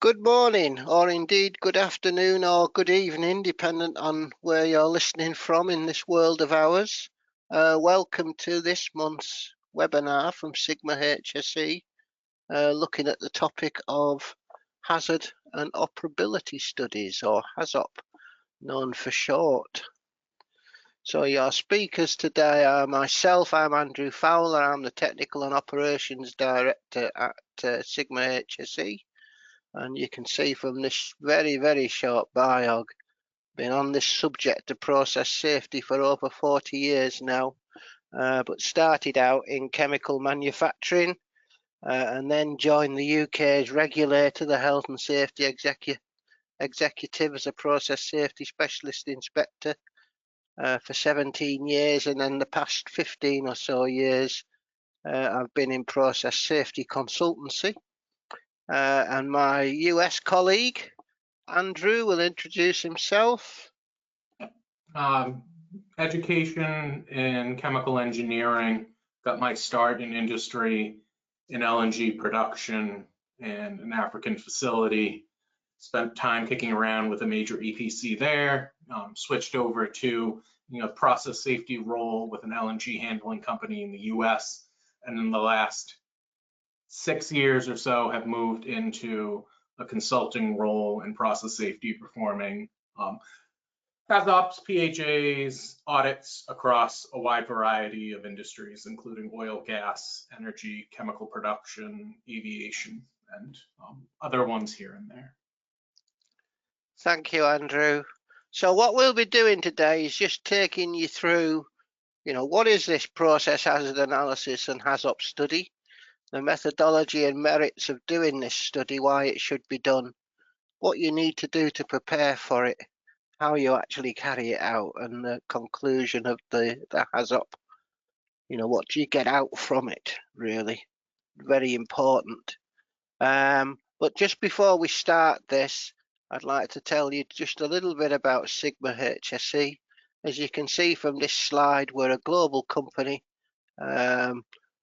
Good morning, or indeed good afternoon or good evening, dependent on where you're listening from in this world of ours. Welcome to this month's webinar from Sigma-HSE, looking at the topic of hazard and operability studies, or HAZOP, known for short. So your speakers today are myself. I'm Andrew Fowler. I'm the Technical and Operations Director at Sigma-HSE. And you can see from this very short bio, been on this subject of process safety for over 40 years now, but started out in chemical manufacturing and then joined the UK's regulator, the Health and Safety Executive, as a process safety specialist inspector for 17 years, and then the past 15 or so years I've been in process safety consultancy. And my US colleague, Andrew, will introduce himself. Education in chemical engineering, got my start in industry in LNG production and an African facility. Spent time kicking around with a major EPC there, switched over to process safety role with an LNG handling company in the US. And in the last 6 years or so have moved into a consulting role in process safety, performing HAZOPs, PHAs, audits across a wide variety of industries, including oil, gas, energy, chemical production, aviation, and other ones here and there. Thank you, Andrew. So what we'll be doing today is just taking you through, what is this process hazard analysis and HAZOP study, the methodology and merits of doing this study, why it should be done, what you need to do to prepare for it, how you actually carry it out, and the conclusion of the HAZOP. What do you get out from it, really? Very important. But just before we start this, I'd like to tell you just a little bit about Sigma-HSE. As you can see from this slide, we're a global company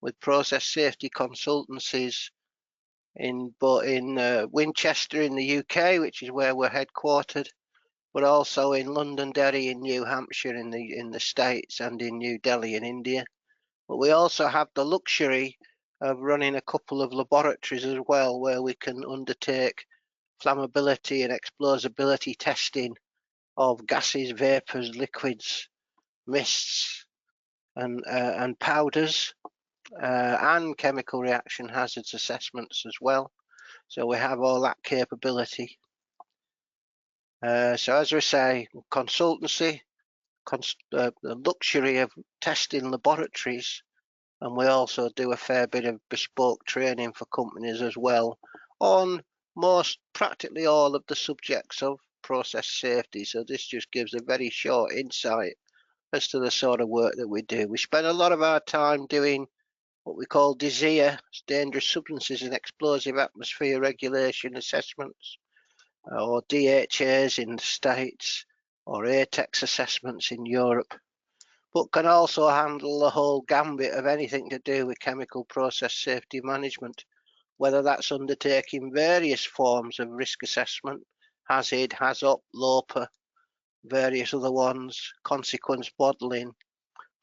with process safety consultancies in Winchester in the UK, which is where we're headquartered, but also in Londonderry in New Hampshire in the States, and in New Delhi in India. But we also have the luxury of running a couple of laboratories as well, where we can undertake flammability and explosibility testing of gases, vapors, liquids, mists, and powders, and chemical reaction hazards assessments as well. So we have all that capability. So as we say, consultancy, the luxury of testing laboratories, and we also do a fair bit of bespoke training for companies as well on practically all of the subjects of process safety. So this just gives a very short insight as to the sort of work that we do. We spend a lot of our time doing what we call DSEA, dangerous substances and explosive atmosphere regulation assessments, or DHAs in the States, or ATEX assessments in Europe, but can also handle the whole gambit of anything to do with chemical process safety management, whether that's undertaking various forms of risk assessment, HAZID, HAZOP, LOPA, various other ones, consequence modelling,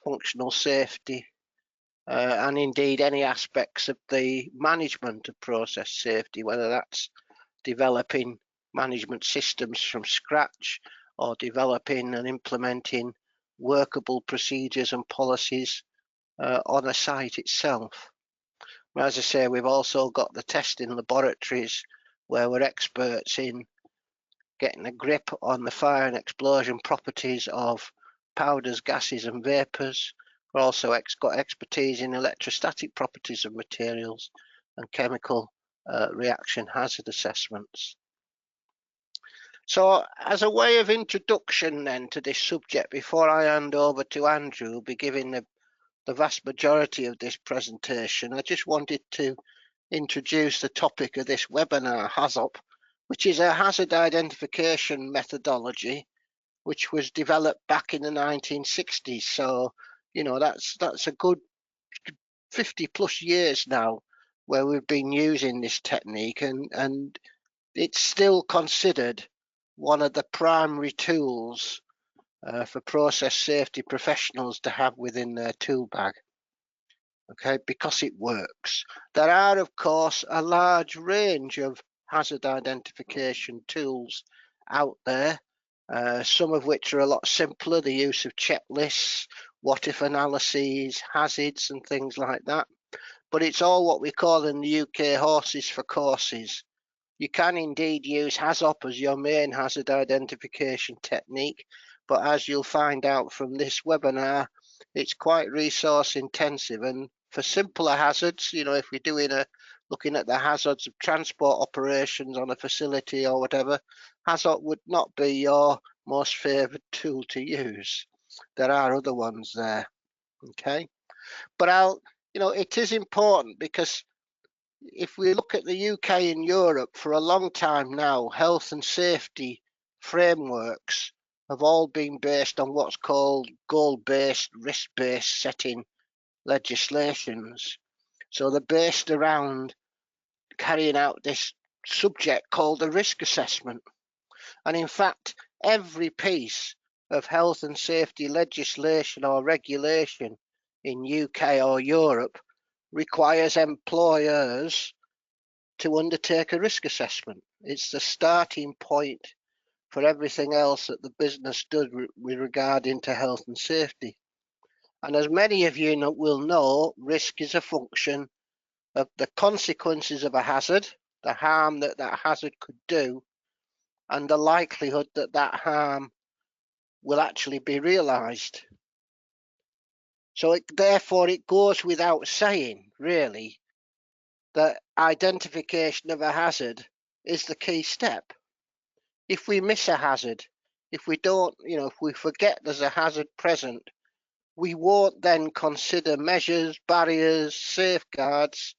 functional safety, and indeed any aspects of the management of process safety, whether that's developing management systems from scratch or developing and implementing workable procedures and policies on a site itself. As I say, we've also got the testing laboratories where we're experts in getting a grip on the fire and explosion properties of powders, gases and vapors. We're also got expertise in electrostatic properties of materials and chemical reaction hazard assessments. So as a way of introduction then to this subject, before I hand over to Andrew, who'll be giving the vast majority of this presentation, I just wanted to introduce the topic of this webinar, HAZOP, which is a hazard identification methodology which was developed back in the 1960s. So, that's a good 50 plus years now where we've been using this technique, and it's still considered one of the primary tools for process safety professionals to have within their tool bag. Okay, because it works. There are, of course, a large range of hazard identification tools out there, some of which are a lot simpler, the use of checklists, what if analyses, hazards and things like that. But it's all what we call in the UK horses for courses. You can indeed use HAZOP as your main hazard identification technique, but as you'll find out from this webinar, it's quite resource intensive. And for simpler hazards, you know, if we're looking at the hazards of transport operations on a facility or whatever, HAZOP would not be your most favoured tool to use. There are other ones there, okay? But it is important because if we look at the UK and Europe, for a long time now, health and safety frameworks have all been based on what's called goal-based, risk-based setting legislations. So they're based around carrying out this subject called a risk assessment. And in fact, every piece of health and safety legislation or regulation in UK or Europe requires employers to undertake a risk assessment. It's the starting point for everything else that the business does with regard into health and safety. And as many of you will know, risk is a function of the consequences of a hazard, the harm that that hazard could do, and the likelihood that that harm will actually be realised. So therefore it goes without saying, really, that identification of a hazard is the key step. If we miss a hazard, if we don't, if we forget there's a hazard present, we won't then consider measures, barriers, safeguards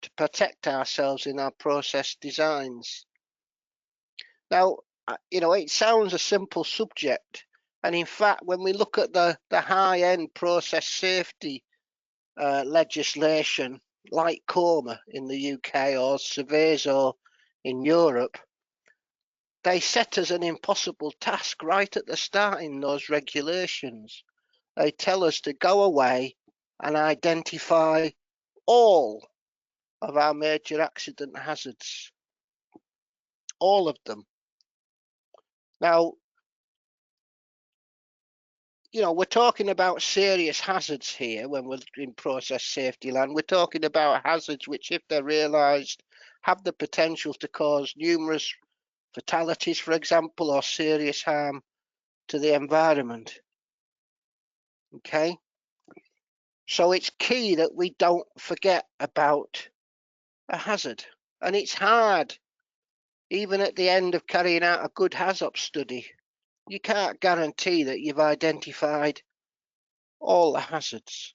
to protect ourselves in our process designs. Now, it sounds a simple subject, and in fact, when we look at the high-end process safety legislation, like COMA in the UK or Supervisors in Europe, they set us an impossible task right at the start in those regulations. They tell us to go away and identify all of our major accident hazards, all of them. Now, we're talking about serious hazards here when we're in process safety land. We're talking about hazards which, if they're realised, have the potential to cause numerous fatalities, for example, or serious harm to the environment. Okay, so it's key that we don't forget about a hazard, and it's hard. Even at the end of carrying out a good HAZOP study, you can't guarantee that you've identified all the hazards.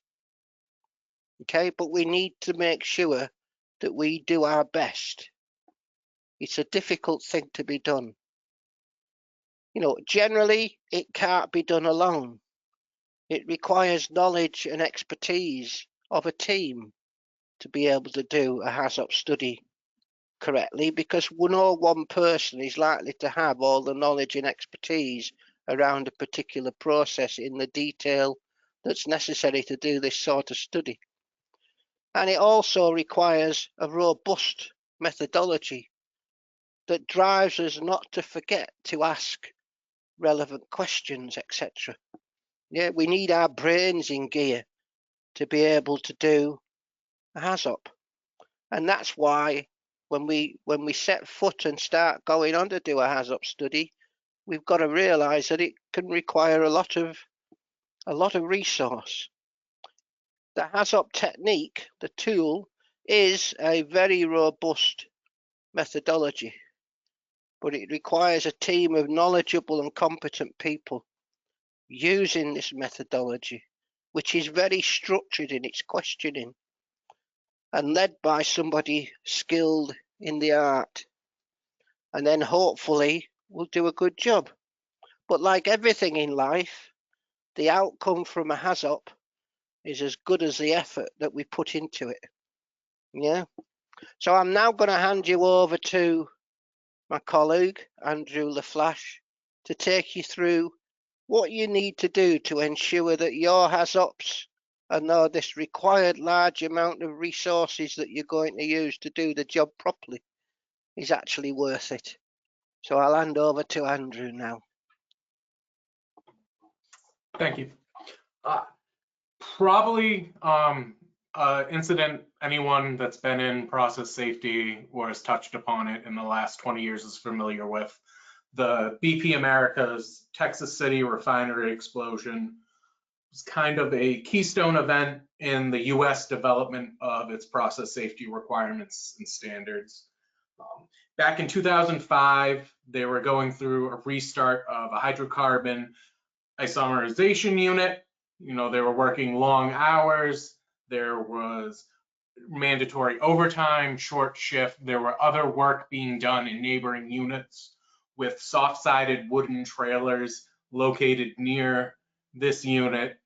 Okay, but we need to make sure that we do our best. It's a difficult thing to be done. Generally, it can't be done alone. It requires knowledge and expertise of a team to be able to do a HAZOP study correctly, because no one person is likely to have all the knowledge and expertise around a particular process in the detail that's necessary to do this sort of study. And it also requires a robust methodology that drives us not to forget to ask relevant questions, etc. Yeah, we need our brains in gear to be able to do a HAZOP. And that's why when we set foot and start going on to do a HAZOP study, we've got to realise that it can require a lot of resource. The HAZOP technique, the tool, is a very robust methodology, but it requires a team of knowledgeable and competent people using this methodology, which is very structured in its questioning and led by somebody skilled in the art, and then hopefully we'll do a good job. But like everything in life, the outcome from a HAZOP is as good as the effort that we put into it. Yeah. So I'm now going to hand you over to my colleague, Andrew LaFlash, to take you through what you need to do to ensure that your HAZOPs and this required large amount of resources that you're going to use to do the job properly is actually worth it. So I'll hand over to Andrew now. Thank you. Probably incident anyone that's been in process safety or has touched upon it in the last 20 years is familiar with. The BP America's Texas City refinery explosion was kind of a keystone event in the US development of its process safety requirements and standards. Back in 2005, they were going through a restart of a hydrocarbon isomerization unit. You know, they were working long hours. There was mandatory overtime, short shift. There were other work being done in neighboring units with soft-sided wooden trailers located near this unit.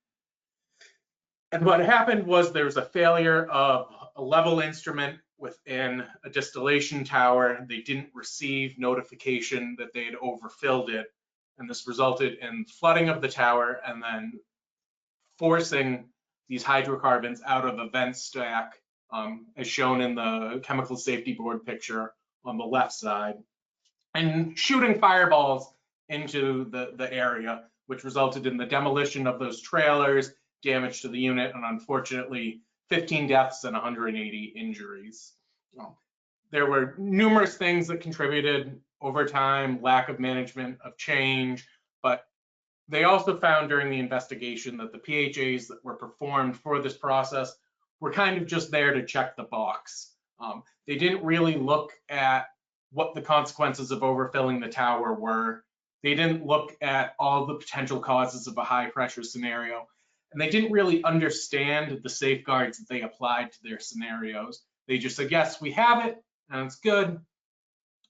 And what happened was there was a failure of a level instrument within a distillation tower. They didn't receive notification that they had overfilled it. And this resulted in flooding of the tower and then forcing these hydrocarbons out of a vent stack, as shown in the Chemical Safety Board picture on the left side, and shooting fireballs into the area, which resulted in the demolition of those trailers, damage to the unit, and unfortunately 15 deaths and 180 injuries. There were numerous things that contributed: overtime, lack of management of change, but they also found during the investigation that the PHAs that were performed for this process were kind of just there to check the box. They didn't really look at what the consequences of overfilling the tower were. They didn't look at all the potential causes of a high pressure scenario. And they didn't really understand the safeguards that they applied to their scenarios. They just said, yes, we have it, and it's good.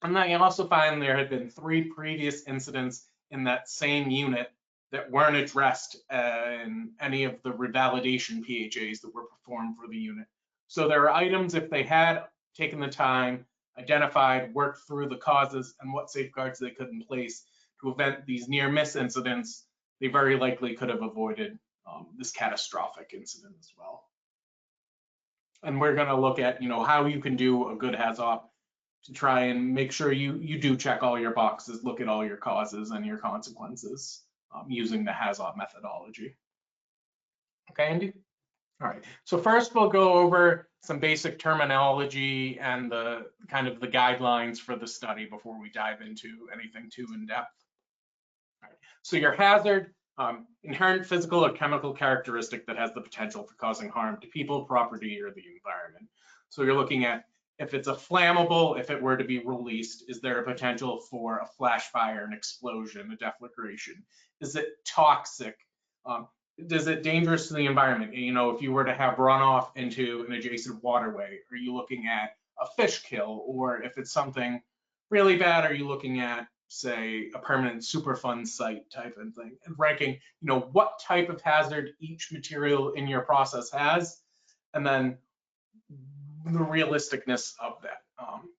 And then you also find there had been 3 previous incidents in that same unit that weren't addressed in any of the revalidation PHAs that were performed for the unit. So there are items, if they had taken the time, identified, worked through the causes and what safeguards they could in place to prevent these near miss incidents, they very likely could have avoided this catastrophic incident as well. And we're going to look at, how you can do a good HAZOP to try and make sure you do check all your boxes, look at all your causes and your consequences using the HAZOP methodology. Okay, Andy? All right, so first we'll go over some basic terminology and the kind of the guidelines for the study before we dive into anything too in-depth. All right, so your hazard, inherent physical or chemical characteristic that has the potential for causing harm to people, property, or the environment. So you're looking at if it's a flammable, if it were to be released, is there a potential for a flash fire, an explosion, a deflagration? Is it toxic? Is it dangerous to the environment? If you were to have runoff into an adjacent waterway, are you looking at a fish kill? Or if it's something really bad, are you looking at, say, a permanent Superfund site type of thing? And ranking, what type of hazard each material in your process has, and then the realisticness of that.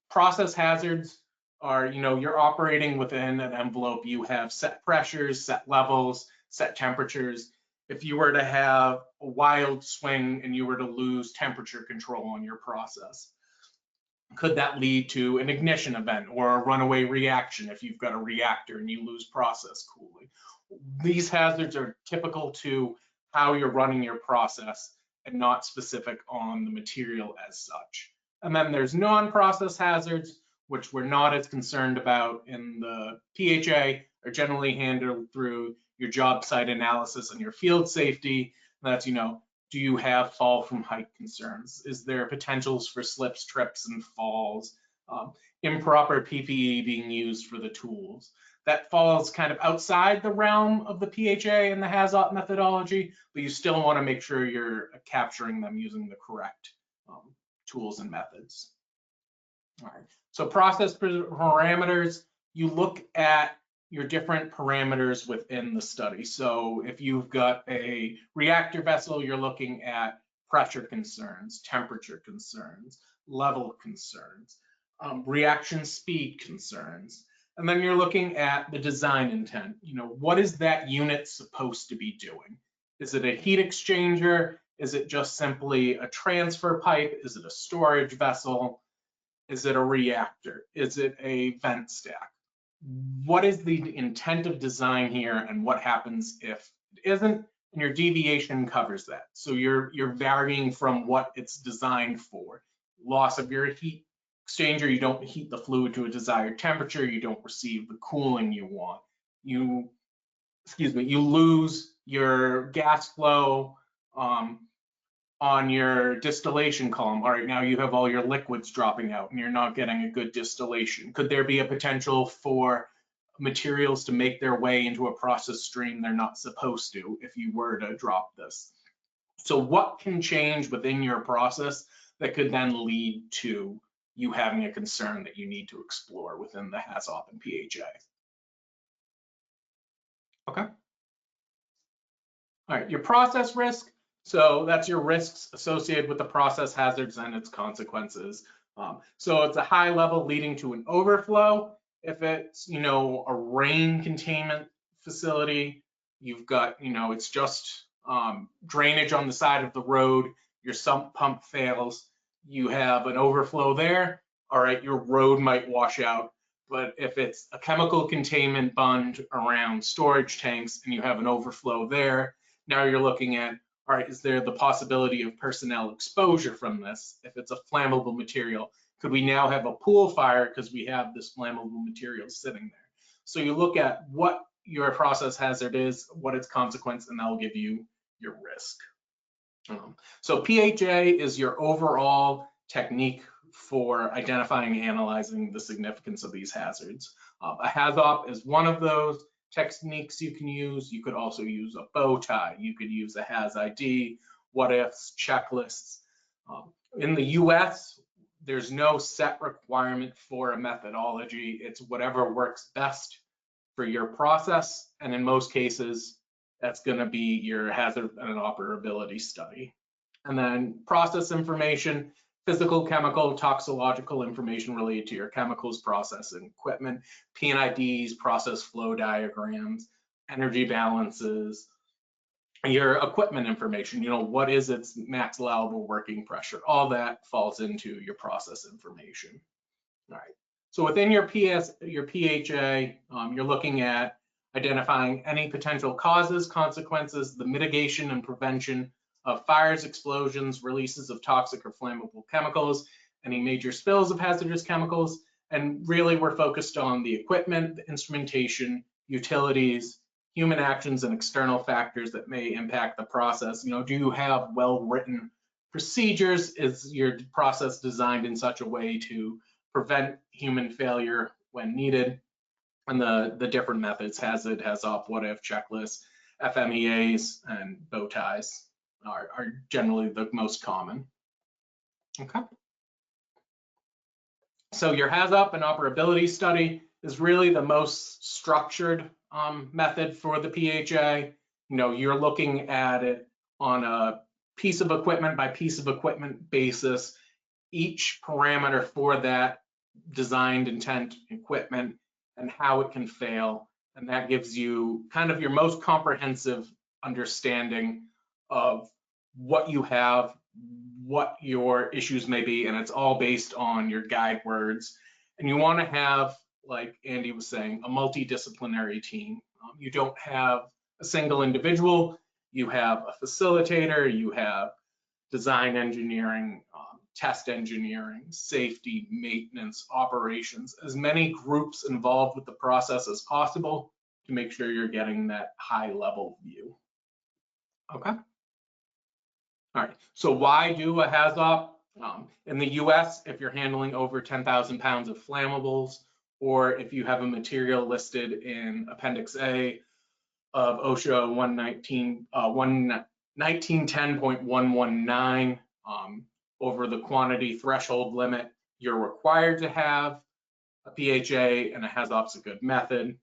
Process hazards are, you're operating within an envelope. You have set pressures, set levels, set temperatures. If you were to have a wild swing and you were to lose temperature control on your process, could that lead to an ignition event or a runaway reaction if you've got a reactor and you lose process cooling? These hazards are typical to how you're running your process and not specific on the material as such. And then there's non-process hazards, which we're not as concerned about in the PHA, are generally handled through your job site analysis and your field safety. That's, do you have fall from height concerns? Is there potentials for slips, trips, and falls? Improper PPE being used for the tools. That falls kind of outside the realm of the PHA and the HAZOP methodology, but you still want to make sure you're capturing them using the correct tools and methods. All right, so process parameters, you look at your different parameters within the study. So if you've got a reactor vessel, you're looking at pressure concerns, temperature concerns, level concerns. reaction speed concerns. And then you're looking at the design intent. You know, what is that unit supposed to be doing? Is it a heat exchanger? Is it just simply a transfer pipe? Is it a storage vessel? Is it a reactor? Is it a vent stack? What is the intent of design here, and what happens if it isn't? And your deviation covers that. So you're varying from what it's designed for. Loss of your heat exchanger, you don't heat the fluid to a desired temperature, you don't receive the cooling you want. You lose your gas flow on your distillation column. All right, now you have all your liquids dropping out and you're not getting a good distillation. Could there be a potential for materials to make their way into a process stream they're not supposed to if you were to drop this? So what can change within your process that could then lead to you having a concern that you need to explore within the HAZOP and PHA? Okay. All right, your process risk. So that's your risks associated with the process hazards and its consequences. So it's a high level leading to an overflow. If it's, you know, a rain containment facility, you've got, you know, it's just drainage on the side of the road, your sump pump fails, you have an overflow there. All right, your road might wash out. But if it's a chemical containment bund around storage tanks and you have an overflow there, now you're looking at, all right, is there the possibility of personnel exposure from this? If it's a flammable material, could we now have a pool fire because we have this flammable material sitting there? So you look at what your process hazard is, what its consequence, and that'll give you your risk. So PHA is your overall technique for identifying and analyzing the significance of these hazards. A HAZOP is one of those techniques you can use. You could also use a bow tie. You could use a HAZID, what ifs, checklists. In the US, there's no set requirement for a methodology. It's whatever works best for your process. And in most cases, that's going to be your hazard and operability study. And then process information, physical, chemical, toxicological information related to your chemicals, process, and equipment, P&IDs, process flow diagrams, energy balances, your equipment information, you know, what is its max allowable working pressure? All that falls into your process information. All right. So within your PHA, you're looking at identifying any potential causes, consequences, the mitigation and prevention of fires, explosions, releases of toxic or flammable chemicals, any major spills of hazardous chemicals, and really we're focused on the equipment, the instrumentation, utilities, human actions, and external factors that may impact the process. You know, do you have well-written procedures? Is your process designed in such a way to prevent human failure when needed? And the different methods, HAZOP, HAZOP, what if, checklists, FMEAs, and bow ties are generally the most common. Okay. So your HAZOP and operability study is really the most structured method for the PHA. You know, you're looking at it on a piece of equipment by piece of equipment basis. Each parameter for that designed intent equipment and how it can fail. And that gives you kind of your most comprehensive understanding of what you have, what your issues may be, and it's all based on your guide words. And you want to have, like Andy was saying, a multidisciplinary team. You don't have a single individual, you have a facilitator, you have design engineering, test engineering, safety, maintenance, operations, as many groups involved with the process as possible to make sure you're getting that high level view. Okay. All right, so why do a HAZOP? In the US, if you're handling over 10,000 pounds of flammables, or if you have a material listed in Appendix A of OSHA 1910.119, over the quantity threshold limit, you're required to have a PHA, and a HAZOP's a good method.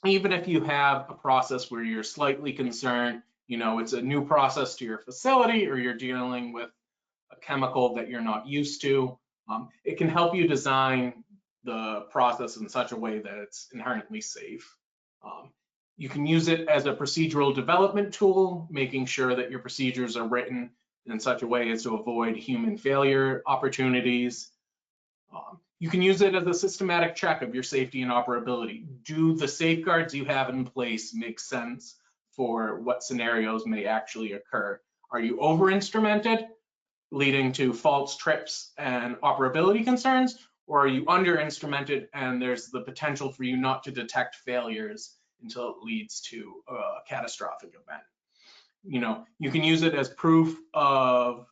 Even if you have a process where you're slightly concerned, you know, it's a new process to your facility or you're dealing with a chemical that you're not used to, It can help you design the process in such a way that it's inherently safe. You can use it as a procedural development tool, making sure that your procedures are written in such a way as to avoid human failure opportunities. You can use it as a systematic check of your safety and operability. Do the safeguards you have in place make sense for what scenarios may actually occur? Are you over-instrumented, leading to false trips and operability concerns, or are you under-instrumented and there's the potential for you not to detect failures until it leads to a catastrophic event? You know, you can use it as proof of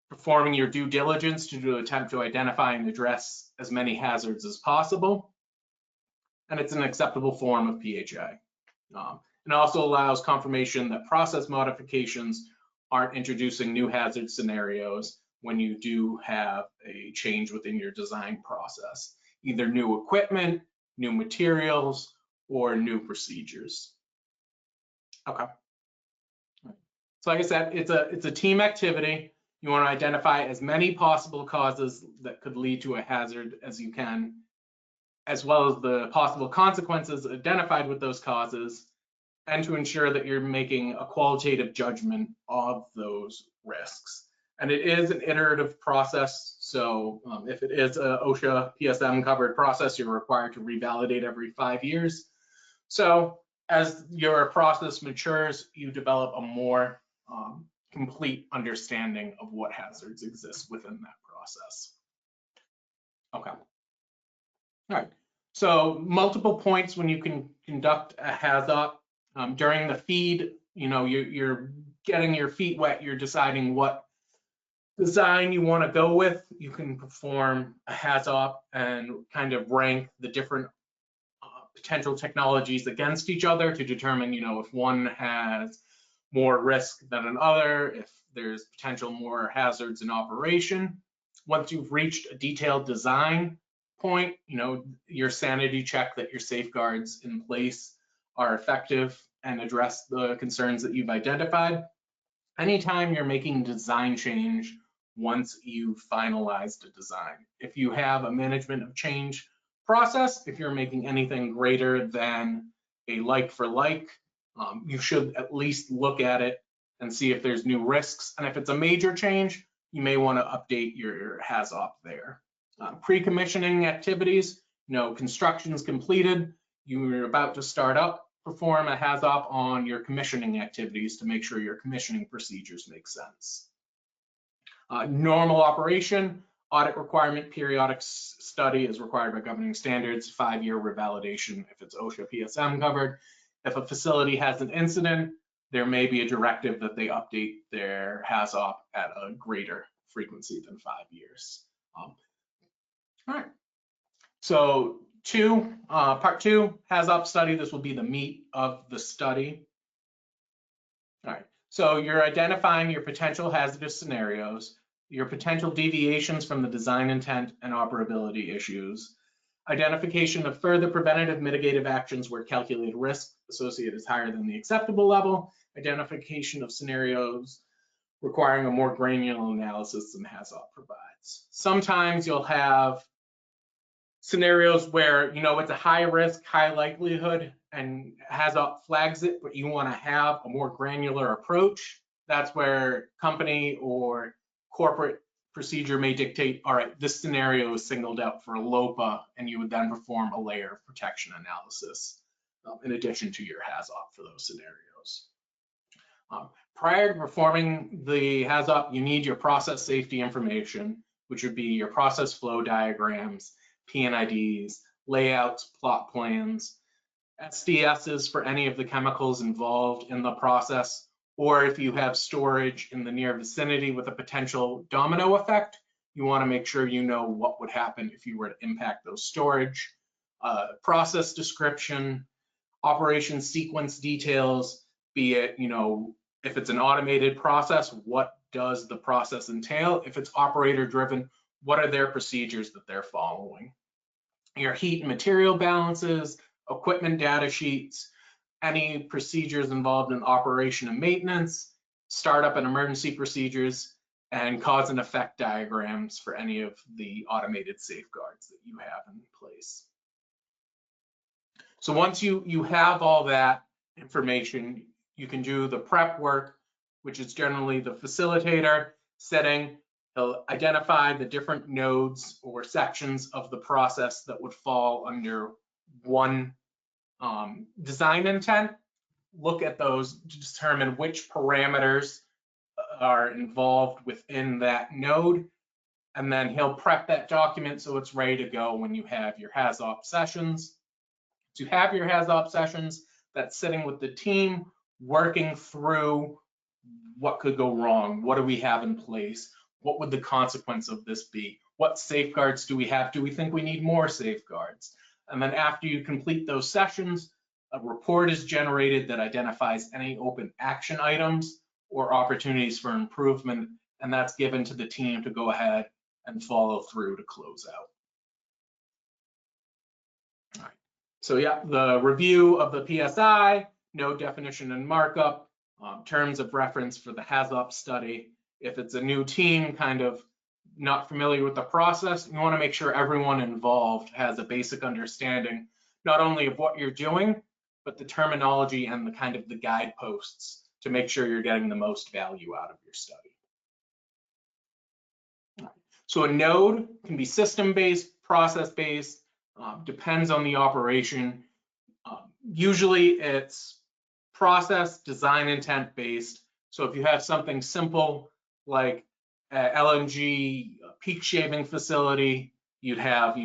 performing your due diligence to attempt to identify and address as many hazards as possible. And it's an acceptable form of PHA. It also allows confirmation that process modifications aren't introducing new hazard scenarios when you do have a change within your design process, either new equipment, new materials, or new procedures. Okay. So like I said, it's a team activity. You want to identify as many possible causes that could lead to a hazard as you can, as well as the possible consequences identified with those causes, and to ensure that you're making a qualitative judgment of those risks. And it is an iterative process. So if it is a OSHA PSM covered process, you're required to revalidate every 5 years. So as your process matures, you develop a more complete understanding of what hazards exist within that process. Okay. All right. So multiple points when you can conduct a HAZOP. During the feed, you know, you're getting your feet wet, you're deciding what design you want to go with. You can perform a HAZOP and kind of rank the different potential technologies against each other to determine, you know, if one has more risk than another, if there's potential more hazards in operation. Once you've reached a detailed design point, you know, your sanity check that your safeguards in place are effective and address the concerns that you've identified. Anytime you're making design change, once you've finalized a design, if you have a management of change process, if you're making anything greater than a like for like, you should at least look at it and see if there's new risks. And if it's a major change, you may want to update your HAZOP there. Pre-commissioning activities, you know, construction's completed, you're about to start up, perform a HAZOP on your commissioning activities to make sure your commissioning procedures make sense. Normal operation, audit requirement, periodic study is required by governing standards, 5-year revalidation if it's OSHA PSM covered. If a facility has an incident, there may be a directive that they update their HAZOP at a greater frequency than 5 years. All right. So part 2, HAZOP study. This will be the meat of the study. All right. So you're identifying your potential hazardous scenarios, your potential deviations from the design intent and operability issues, identification of further preventative mitigative actions where calculated risk associated is higher than the acceptable level, identification of scenarios requiring a more granular analysis than HAZOP provides. Sometimes you'll have scenarios where, you know, it's a high risk, high likelihood, and HAZOP flags it, but you want to have a more granular approach. That's where company or corporate procedure may dictate, all right, this scenario is singled out for a LOPA, and you would then perform a layer of protection analysis in addition to your HAZOP for those scenarios. Prior to performing the HAZOP, you need your process safety information, which would be your process flow diagrams, PNIDs, layouts, plot plans, SDSs for any of the chemicals involved in the process, or if you have storage in the near vicinity with a potential domino effect, you want to make sure you know what would happen if you were to impact those storage. Process description, operation sequence details, be it, you know, if it's an automated process, what does the process entail? If it's operator driven, what are their procedures that they're following? Your heat and material balances, equipment data sheets, any procedures involved in operation and maintenance, startup and emergency procedures, and cause and effect diagrams for any of the automated safeguards that you have in place. So once you have all that information, you can do the prep work, which is generally the facilitator setting. He'll identify the different nodes or sections of the process that would fall under one design intent. Look at those to determine which parameters are involved within that node. And then he'll prep that document so it's ready to go when you have your HAZOP sessions. To have your HAZOP sessions, that's sitting with the team, working through what could go wrong, what do we have in place, what would the consequence of this be, what safeguards do we have, do we think we need more safeguards? And then after you complete those sessions, a report is generated that identifies any open action items or opportunities for improvement, and that's given to the team to go ahead and follow through to close out. All right. So yeah, the review of the PSI, node definition and markup, terms of reference for the HAZOP study. If it's a new team kind of not familiar with the process, you want to make sure everyone involved has a basic understanding, not only of what you're doing, but the terminology and the kind of the guideposts to make sure you're getting the most value out of your study. So a node can be system-based, process-based, depends on the operation. Usually it's process, design intent based. So if you have something simple like LNG peak shaving facility, you'd have,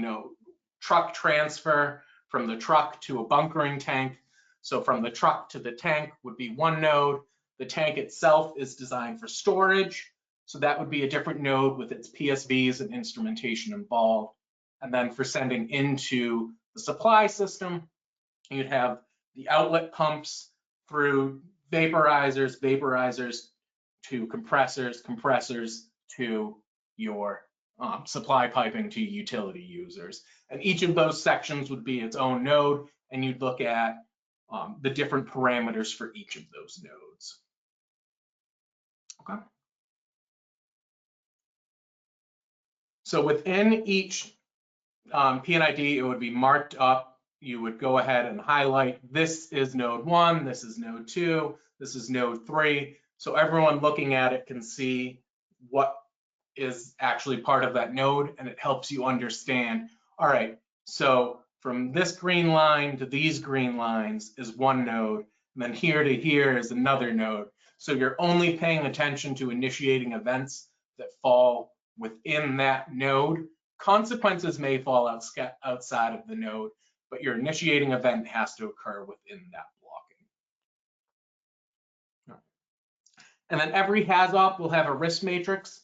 truck transfer from the truck to a bunkering tank. So from the truck to the tank would be one node. The tank itself is designed for storage. So that would be a different node with its PSVs and instrumentation involved. And then for sending into the supply system, you'd have the outlet pumps through vaporizers to compressors to your supply piping to utility users. And each of those sections would be its own node, and you'd look at the different parameters for each of those nodes. Okay. So within each P&ID, it would be marked up. You would go ahead and highlight, this is node 1, this is node 2, this is node 3. So everyone looking at it can see what is actually part of that node, and it helps you understand, all right, so from this green line to these green lines is one node, and then here to here is another node. So you're only paying attention to initiating events that fall within that node. Consequences may fall outside of the node, but your initiating event has to occur within that blocking. And then every HAZOP will have a risk matrix.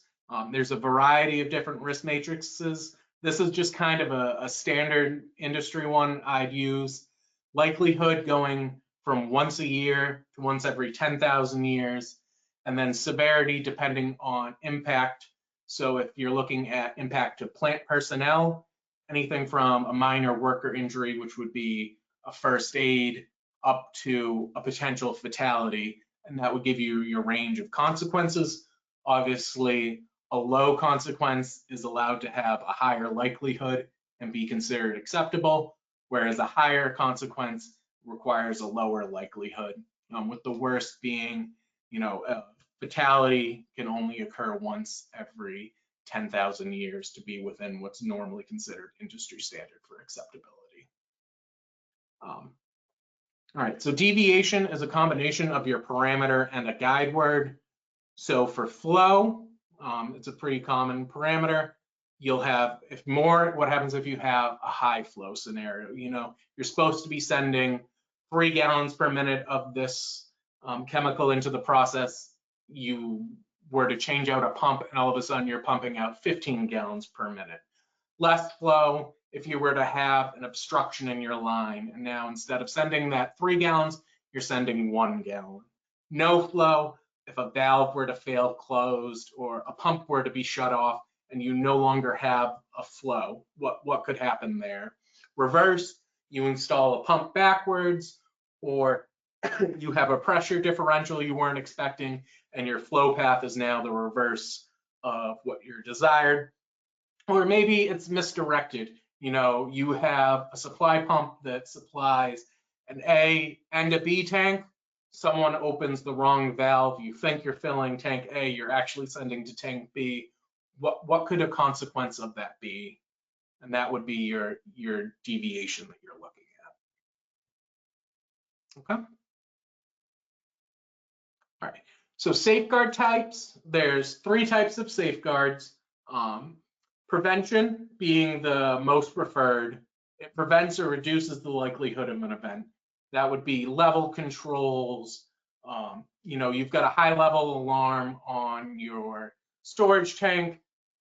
There's a variety of different risk matrices. This is just kind of a standard industry one I'd use. Likelihood going from once a year to once every 10,000 years, and then severity depending on impact. So if you're looking at impact to plant personnel, anything from a minor worker injury, which would be a first aid, up to a potential fatality, and that would give you your range of consequences. Obviously, a low consequence is allowed to have a higher likelihood and be considered acceptable, whereas a higher consequence requires a lower likelihood, with the worst being, fatality can only occur once every 10,000 years to be within what's normally considered industry standard for acceptability. All right, so deviation is a combination of your parameter and a guide word. So for flow, it's a pretty common parameter. You'll have, what happens if you have a high flow scenario? You're supposed to be sending 3 gallons per minute of this chemical into the process. You were to change out a pump and all of a sudden you're pumping out 15 gallons per minute. Less flow if you were to have an obstruction in your line, and now instead of sending that 3 gallons, you're sending 1 gallon. No flow if a valve were to fail closed or a pump were to be shut off and you no longer have a flow. What could happen there? Reverse, you install a pump backwards, or you have a pressure differential you weren't expecting, and your flow path is now the reverse of what you're desired. Or maybe it's misdirected. You have a supply pump that supplies an A and a B tank. Someone opens the wrong valve. You think you're filling tank A, you're actually sending to tank B. What could a consequence of that be? And that would be your deviation that you're looking at. Okay. All right. So safeguard types, there's 3 types of safeguards. Prevention being the most preferred. It prevents or reduces the likelihood of an event. That would be level controls. You've got a high level alarm on your storage tank.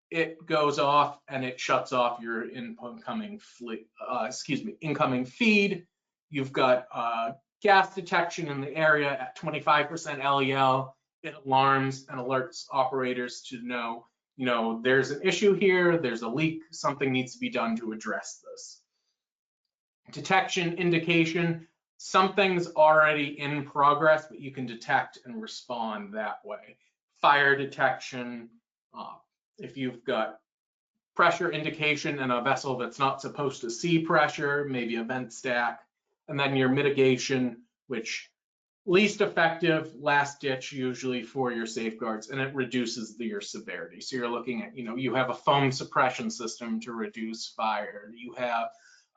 It goes off and it shuts off your incoming feed. You've got gas detection in the area at 25% LEL. It alarms and alerts operators to know, there's an issue here, there's a leak, something needs to be done to address this. Detection, indication, something's already in progress, but you can detect and respond that way. Fire detection, if you've got pressure indication in a vessel that's not supposed to see pressure, maybe a vent stack, and then your mitigation, which least effective, last ditch usually for your safeguards, and it reduces your severity. So you're looking at, you have a foam suppression system to reduce fire, you have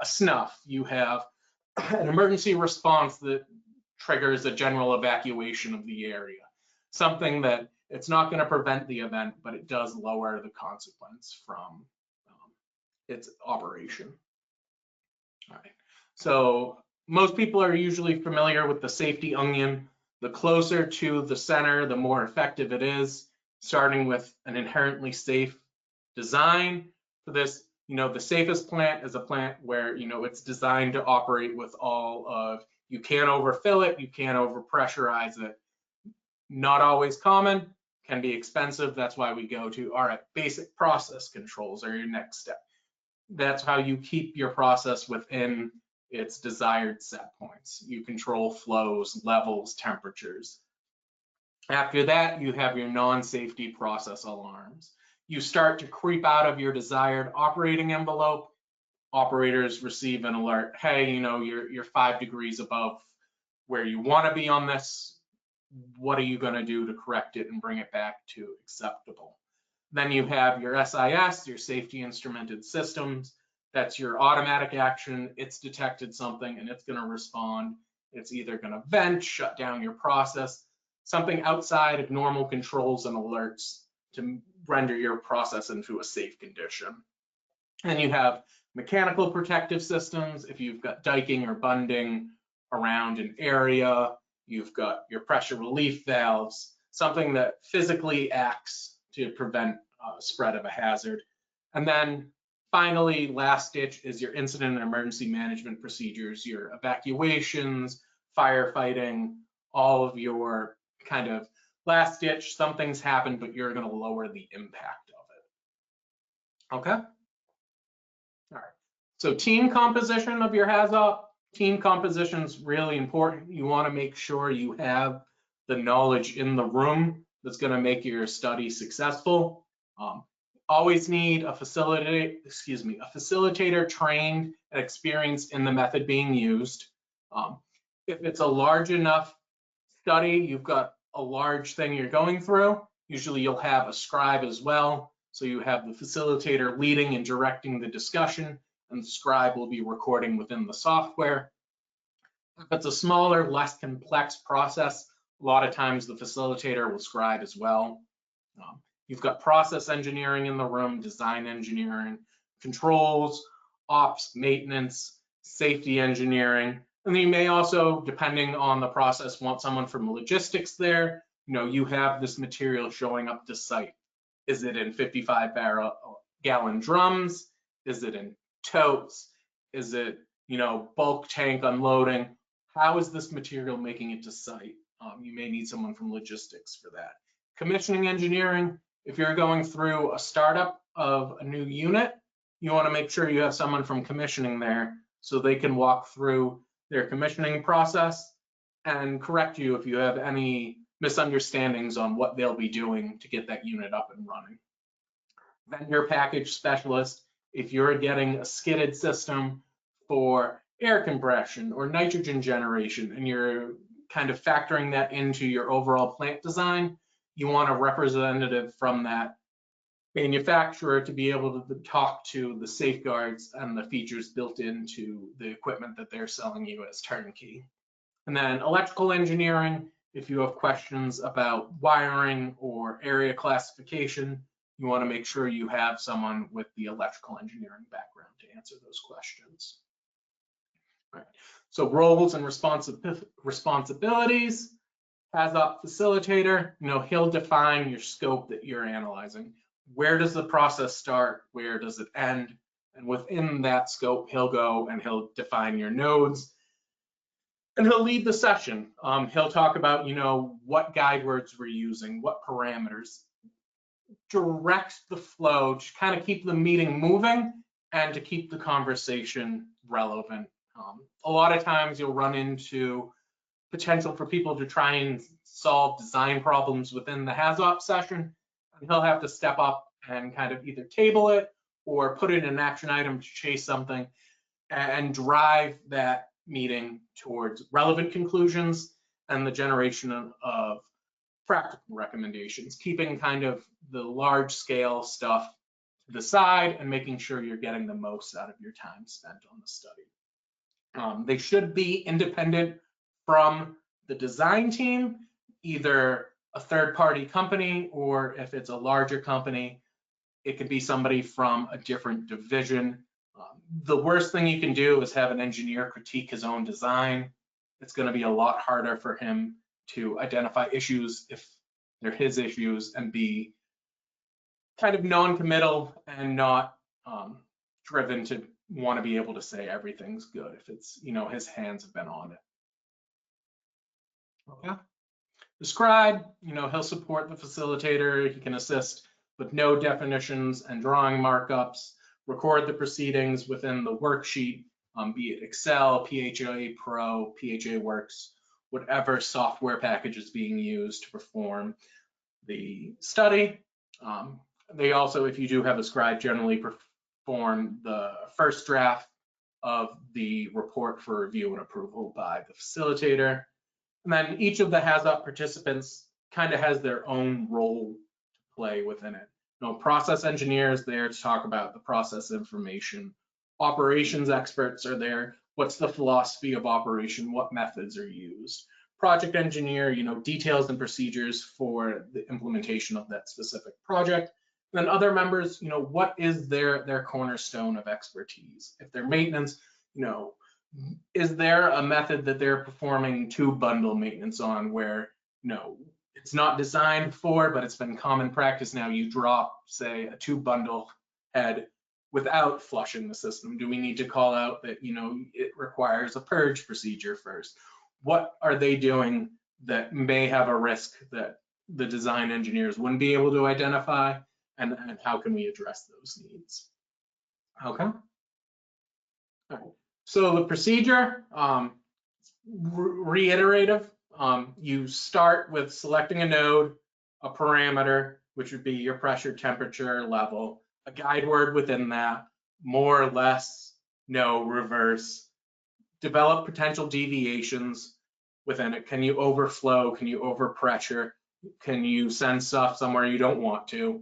a snuff, you have an emergency response that triggers a general evacuation of the area. Something that it's not going to prevent the event, but it does lower the consequence from its operation. All right. So most people are usually familiar with the safety onion. The closer to the center, the more effective it is, starting with an inherently safe design. For this, the safest plant is a plant where, it's designed to operate with all of, you can't overfill it, you can't overpressurize it. Not always common, can be expensive. That's why we go to, all right, basic process controls are your next step. That's how you keep your process within its desired set points. You control flows, levels, temperatures. After that, you have your non-safety process alarms. You start to creep out of your desired operating envelope. Operators receive an alert, hey, you're 5 degrees above where you want to be on this. What are you going to do to correct it and bring it back to acceptable? Then you have your SIS, your safety instrumented systems. That's your automatic action. It's detected something and it's going to respond. It's either going to vent, shut down your process, something outside of normal controls and alerts to render your process into a safe condition. And you have mechanical protective systems. If you've got diking or bunding around an area, you've got your pressure relief valves, something that physically acts to prevent spread of a hazard. And then finally, last ditch is your incident and emergency management procedures, your evacuations, firefighting, all of your kind of last ditch, something's happened, but you're going to lower the impact of it. Okay? All right. So team composition of your HAZOP. Team composition is really important. You want to make sure you have the knowledge in the room that's going to make your study successful. Always need a facilitator trained and experienced in the method being used. If it's a large enough study, you've got a large thing you're going through, usually you'll have a scribe as well. So you have the facilitator leading and directing the discussion, and the scribe will be recording within the software. If it's a smaller, less complex process, a lot of times the facilitator will scribe as well. You've got process engineering in the room, design engineering, controls, ops, maintenance, safety engineering. And then you may also, depending on the process, want someone from logistics there. You have this material showing up to site. Is it in 55-gallon drums? Is it in totes? Is it, bulk tank unloading? How is this material making it to site? You may need someone from logistics for that. Commissioning engineering, if you're going through a startup of a new unit, you want to make sure you have someone from commissioning there so they can walk through their commissioning process and correct you if you have any misunderstandings on what they'll be doing to get that unit up and running. vendor package specialist, if you're getting a skidded system for air compression or nitrogen generation, and you're kind of factoring that into your overall plant design, you want a representative from that manufacturer to be able to talk to the safeguards and the features built into the equipment that they're selling you as turnkey. And then electrical engineering, if you have questions about wiring or area classification, you want to make sure you have someone with the electrical engineering background to answer those questions. All right. So roles and responsibilities. HAZOP facilitator, he'll define your scope that you're analyzing. Where does the process start? Where does it end? And within that scope, he'll go and he'll define your nodes. And he'll lead the session. He'll talk about, what guide words we're using, what parameters. Direct the flow to kind of keep the meeting moving and to keep the conversation relevant. A lot of times you'll run into potential for people to try and solve design problems within the HAZOP session. And he'll have to step up and kind of either table it or put it in an action item to chase something and drive that meeting towards relevant conclusions and the generation of practical recommendations, keeping kind of the large scale stuff to the side and making sure you're getting the most out of your time spent on the study. They should be independent from the design team, either a third-party company, or if it's a larger company, it could be somebody from a different division. The worst thing you can do is have an engineer critique his own design. It's going to be a lot harder for him to identify issues if they're his issues and be kind of non-committal and not driven to want to be able to say everything's good if it's, his hands have been on it. Okay. The scribe, he'll support the facilitator. He can assist with node definitions and drawing markups, record the proceedings within the worksheet, be it Excel, PHA Pro, PHA Works, whatever software package is being used to perform the study. They also, if you do have a scribe, generally perform the first draft of the report for review and approval by the facilitator. And then each of the HAZOP participants kind of has their own role to play within it. Process engineers there to talk about the process information. Operations experts are there. What's the philosophy of operation? What methods are used? Project engineer, details and procedures for the implementation of that specific project. And then other members, what is their cornerstone of expertise? If they're maintenance, is there a method that they're performing tube bundle maintenance on where, it's not designed for, but it's been common practice now, you drop, say, a tube bundle head without flushing the system? Do we need to call out that, it requires a purge procedure first? What are they doing that may have a risk that the design engineers wouldn't be able to identify? And how can we address those needs? Okay. All right. So the procedure, reiterative. You start with selecting a node, a parameter, which would be your pressure, temperature, level, a guide word within that, more or less, no, reverse. Develop potential deviations within it. Can you overflow? Can you overpressure? Can you send stuff somewhere you don't want to?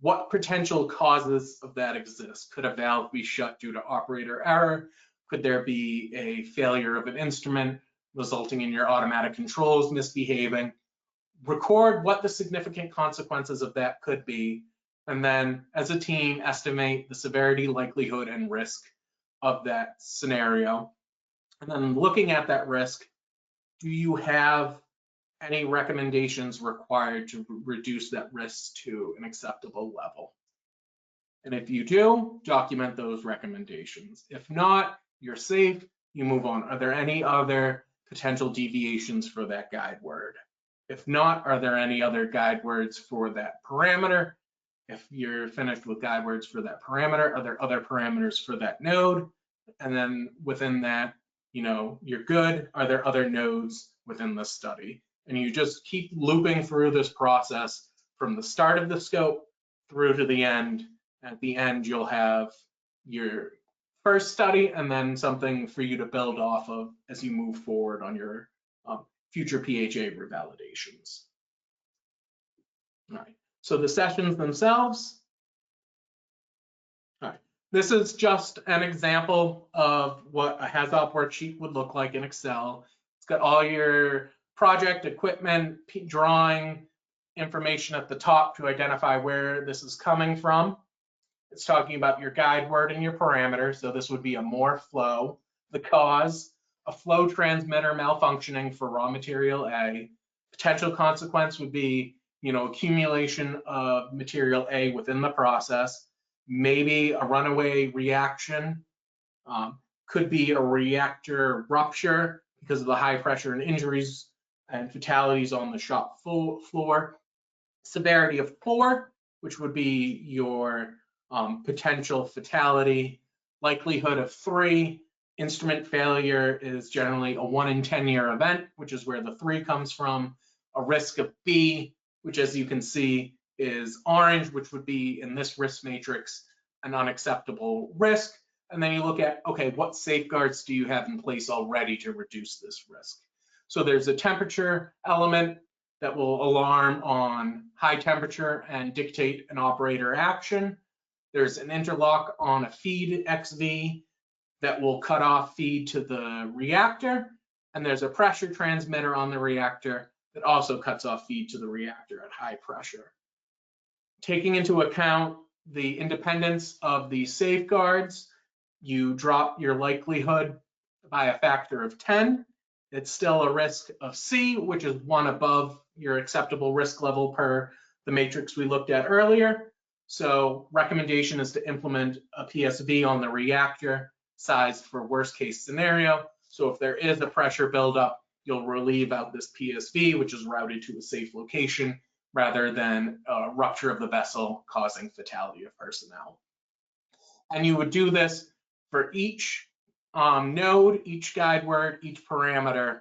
What potential causes of that exist? Could a valve be shut due to operator error? Could there be a failure of an instrument resulting in your automatic controls misbehaving? Record what the significant consequences of that could be, and then as a team, estimate the severity, likelihood, and risk of that scenario. And then looking at that risk, do you have any recommendations required to reduce that risk to an acceptable level? And if you do, document those recommendations. If not, you're safe, you move on. Are there any other potential deviations for that guide word? If not, are there any other guide words for that parameter? If you're finished with guide words for that parameter, are there other parameters for that node? And then within that, you're good. Are there other nodes within the study? And you just keep looping through this process from the start of the scope through to the end At the end, you'll have your first study and then something for you to build off of as you move forward on your future PHA revalidations. All right, so the sessions themselves. All right, this is just an example of what a HAZOP worksheet would look like in Excel. It's got all your project equipment, drawing information at the top to identify where this is coming from. It's talking about your guide word and your parameter. So this would be a more flow, the cause, a flow transmitter malfunctioning for raw material A. Potential consequence would be, accumulation of material A within the process, maybe a runaway reaction, could be a reactor rupture because of the high pressure and injuries and fatalities on the shop floor. Severity of 4, which would be your potential fatality. Likelihood of 3, instrument failure is generally a 1 in 10-year event, which is where the 3 comes from. A risk of B, which as you can see is orange, which would be in this risk matrix an unacceptable risk. And then you look at, okay, what safeguards do you have in place already to reduce this risk? So there's a temperature element that will alarm on high temperature and dictate an operator action. There's an interlock on a feed XV that will cut off feed to the reactor. And there's a pressure transmitter on the reactor that also cuts off feed to the reactor at high pressure. Taking into account the independence of the safeguards, you drop your likelihood by a factor of 10. It's still a risk of C, which is 1 above your acceptable risk level per the matrix we looked at earlier. So recommendation is to implement a PSV on the reactor sized for worst case scenario. So if there is a pressure buildup, you'll relieve out this PSV, which is routed to a safe location, rather than a rupture of the vessel causing fatality of personnel. And you would do this for each node, each guide word, each parameter,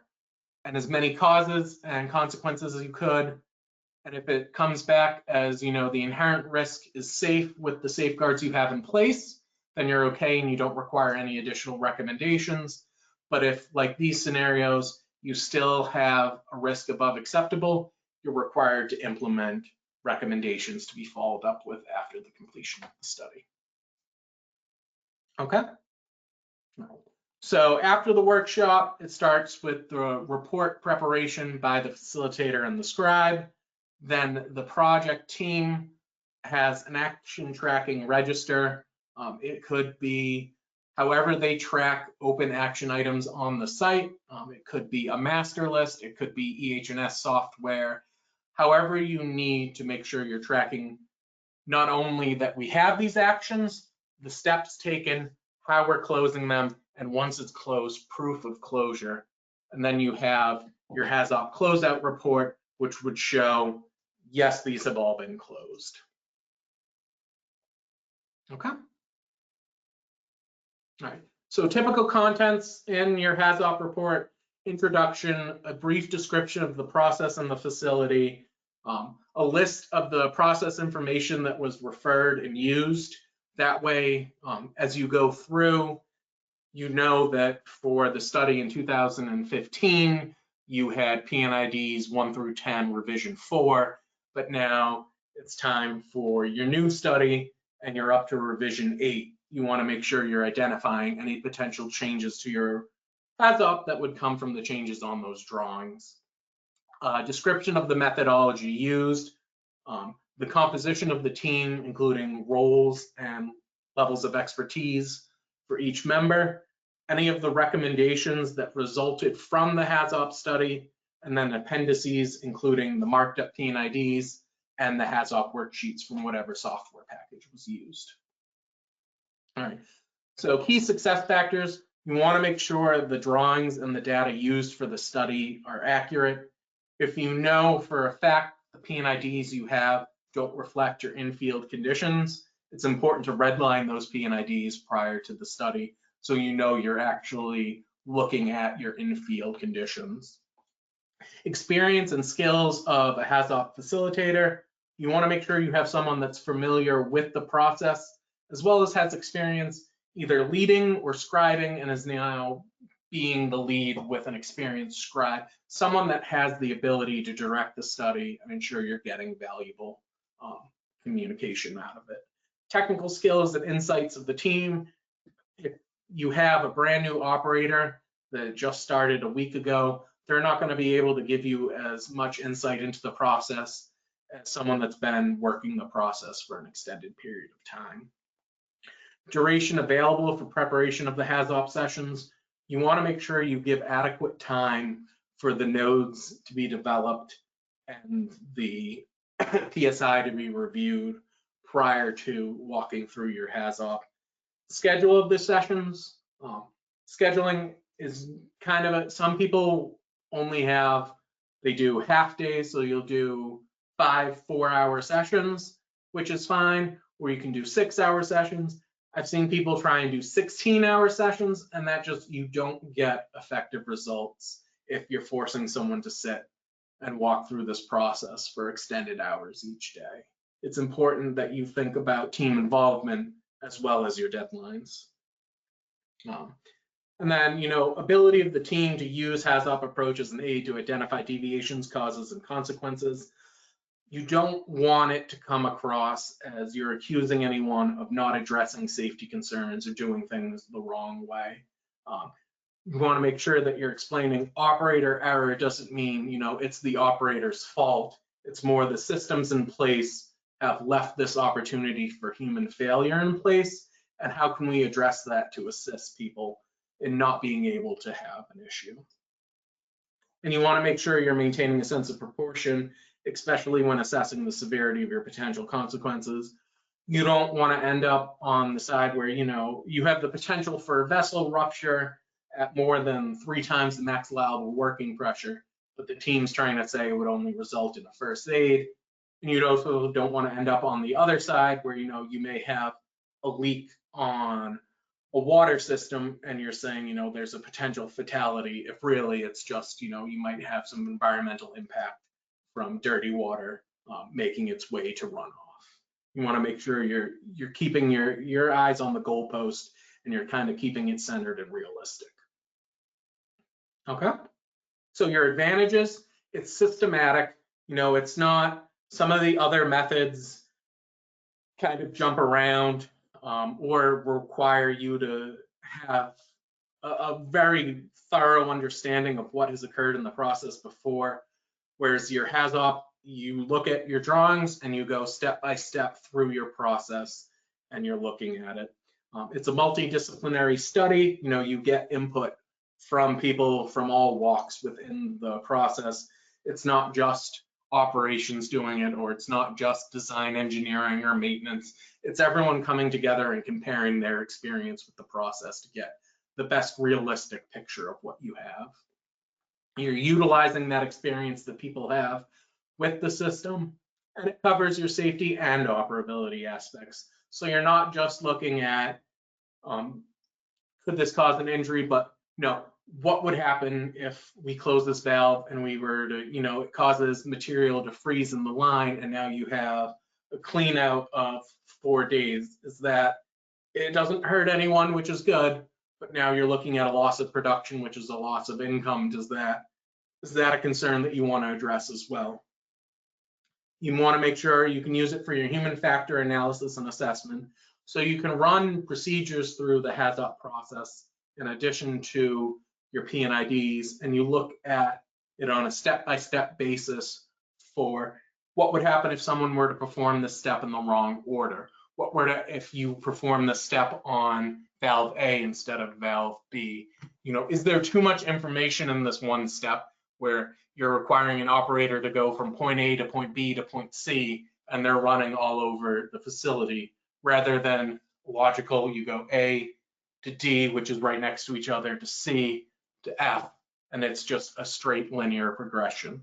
and as many causes and consequences as you could. And if it comes back as, the inherent risk is safe with the safeguards you have in place, then you're okay and you don't require any additional recommendations. But if, like these scenarios, you still have a risk above acceptable, you're required to implement recommendations to be followed up with after the completion of the study. Okay. So after the workshop, it starts with the report preparation by the facilitator and the scribe. Then the project team has an action tracking register. It could be however they track open action items on the site. It could be a master list. It could be EH&S software. However you need to make sure you're tracking not only that we have these actions, the steps taken, how we're closing them, and once it's closed, proof of closure. And then you have your HAZOP closeout report, which would show, yes, these have all been closed. Okay. All right. So typical contents in your HAZOP report: introduction, a brief description of the process and the facility, a list of the process information that was referred and used. That way, as you go through, you know that for the study in 2015, you had PNIDs 1 through 10, revision 4, but now it's time for your new study and you're up to revision 8. You want to make sure you're identifying any potential changes to your HAZOP that would come from the changes on those drawings. Description of the methodology used, the composition of the team, including roles and levels of expertise for each member, any of the recommendations that resulted from the HAZOP study, and then appendices, including the marked up PNIDs and the HAZOP worksheets from whatever software package was used. All right, so key success factors. You want to make sure the drawings and the data used for the study are accurate. If you know for a fact the PNIDs you have don't reflect your in-field conditions, it's important to redline those PNIDs prior to the study so you know you're actually looking at your in-field conditions. Experience and skills of a HAZOP facilitator. You want to make sure you have someone that's familiar with the process, as well as has experience either leading or scribing and is now being the lead with an experienced scribe, someone that has the ability to direct the study and ensure you're getting valuable communication out of it. Technical skills and insights of the team. If you have a brand new operator that just started a week ago, they're not going to be able to give you as much insight into the process as someone that's been working the process for an extended period of time. Duration available for preparation of the HAZOP sessions. You want to make sure you give adequate time for the nodes to be developed and the PSI to be reviewed prior to walking through your HAZOP. Schedule of the sessions. Scheduling is kind of some people only have, they do half days, so you'll do 5 4-hour sessions, which is fine, or you can do 6-hour sessions. I've seen people try and do 16-hour sessions, and that just, you don't get effective results if you're forcing someone to sit and walk through this process for extended hours each day. It's important that you think about team involvement as well as your deadlines. And then, you know, ability of the team to use HAZOP approach as an aid to identify deviations, causes, and consequences. You don't want it to come across as you're accusing anyone of not addressing safety concerns or doing things the wrong way. You want to make sure that you're explaining operator error doesn't mean, you know, it's the operator's fault. It's more the systems in place have left this opportunity for human failure in place, and how can we address that to assist people in not being able to have an issue. And you want to make sure you're maintaining a sense of proportion, especially when assessing the severity of your potential consequences. You don't want to end up on the side where, you know, you have the potential for a vessel rupture at more than 3 times the max allowable working pressure, but the team's trying to say it would only result in a first aid. And you also don't want to end up on the other side where, you know, you may have a leak on a water system and you're saying, you know, there's a potential fatality, if really it's just, you know, you might have some environmental impact from dirty water making its way to runoff. You want to make sure you're keeping your eyes on the goalpost and you're kind of keeping it centered and realistic. Okay, so your advantages, it's systematic. You know, it's not some of the other methods kind of jump around or require you to have a very thorough understanding of what has occurred in the process before. Whereas your HAZOP, you look at your drawings and you go step by step through your process and you're looking at it. It's a multidisciplinary study. You know, you get input from people from all walks within the process. It's not just operations doing it, or it's not just design engineering or maintenance. It's everyone coming together and comparing their experience with the process to get the best realistic picture of what you have. You're utilizing that experience that people have with the system, and it covers your safety and operability aspects. So you're not just looking at could this cause an injury, but no, what would happen if we close this valve and we were to, you know, it causes material to freeze in the line and now you have a clean out of 4 days. Is that, it doesn't hurt anyone, which is good, but now you're looking at a loss of production, which is a loss of income. Is that a concern that you want to address as well? You want to make sure you can use it for your human factor analysis and assessment. So you can run procedures through the HAZOP process in addition to your P&IDs, and you look at it on a step-by-step basis for what would happen if someone were to perform this step in the wrong order. What were to, if you perform the step on valve A instead of valve B? You know, is there too much information in this one step where you're requiring an operator to go from point A to point B to point C, and they're running all over the facility, rather than logical, you go A to D, which is right next to each other, to C to F, and it's just a straight linear progression.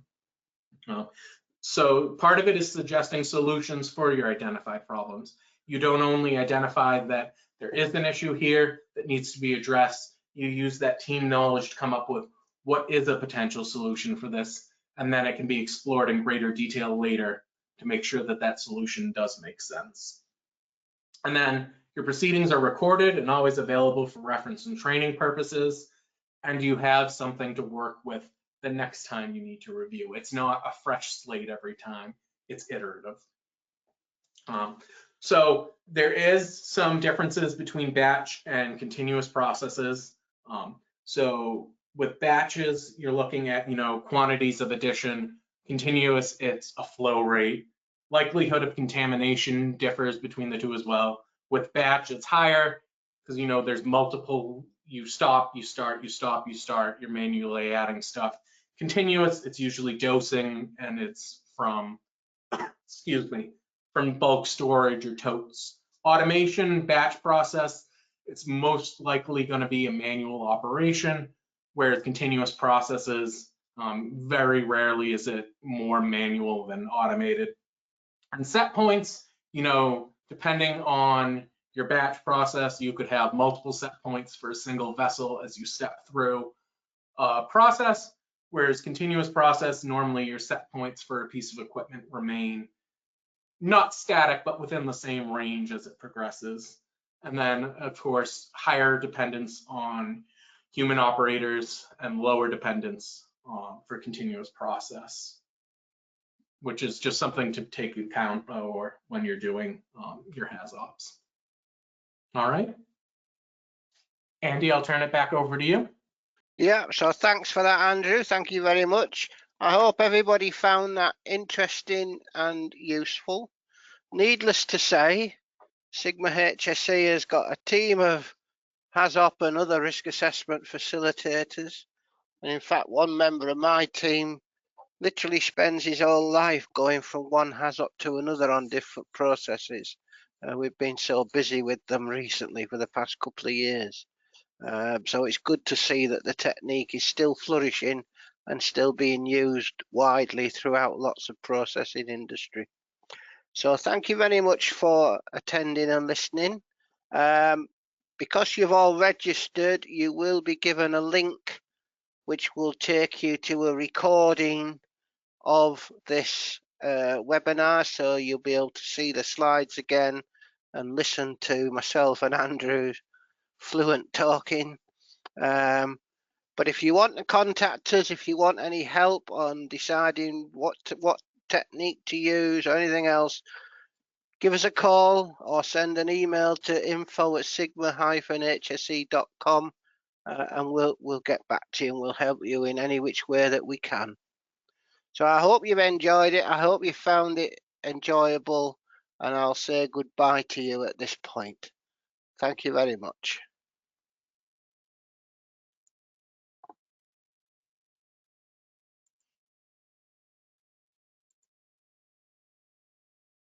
So part of it is suggesting solutions for your identified problems. You don't only identify that there is an issue here that needs to be addressed, you use that team knowledge to come up with what is a potential solution for this, and then it can be explored in greater detail later to make sure that that solution does make sense. And then your proceedings are recorded and always available for reference and training purposes, and you have something to work with the next time you need to review. It's not a fresh slate every time, it's iterative. So there is some differences between batch and continuous processes. So with batches, you're looking at, quantities of addition. Continuous, it's a flow rate. Likelihood of contamination differs between the two as well. With batch, it's higher because, there's multiple, you stop, you start, you stop, you start, you're manually adding stuff. Continuous, it's usually dosing, and it's from, from bulk storage or totes. Automation, batch process, it's most likely going to be a manual operation, whereas continuous processes, very rarely is it more manual than automated. And set points, depending on your batch process, you could have multiple set points for a single vessel as you step through a process, whereas continuous process, normally your set points for a piece of equipment remain not static, but within the same range as it progresses. And then, of course, higher dependence on human operators and lower dependence for continuous process, which is just something to take account or when you're doing your HAZOPs. All right. Andy, I'll turn it back over to you. Yeah, so thanks for that, Andrew. Thank you very much. I hope everybody found that interesting and useful. Needless to say, Sigma-HSE has got a team of HAZOP and other risk assessment facilitators. And in fact, one member of my team literally spends his whole life going from one HAZOP to another on different processes. We've been so busy with them recently for the past couple of years. So it's good to see that the technique is still flourishing and still being used widely throughout lots of processing industry. So thank you very much for attending and listening. Because you've all registered, you will be given a link which will take you to a recording of this webinar, so you'll be able to see the slides again and listen to myself and Andrew fluent talking. But if you want to contact us, if you want any help on deciding what technique to use or anything else, give us a call or send an email to info@sigma-hse.com and we'll get back to you and we'll help you in any which way that we can. So I hope you've enjoyed it. I hope you found it enjoyable, and I'll say goodbye to you at this point. Thank you very much.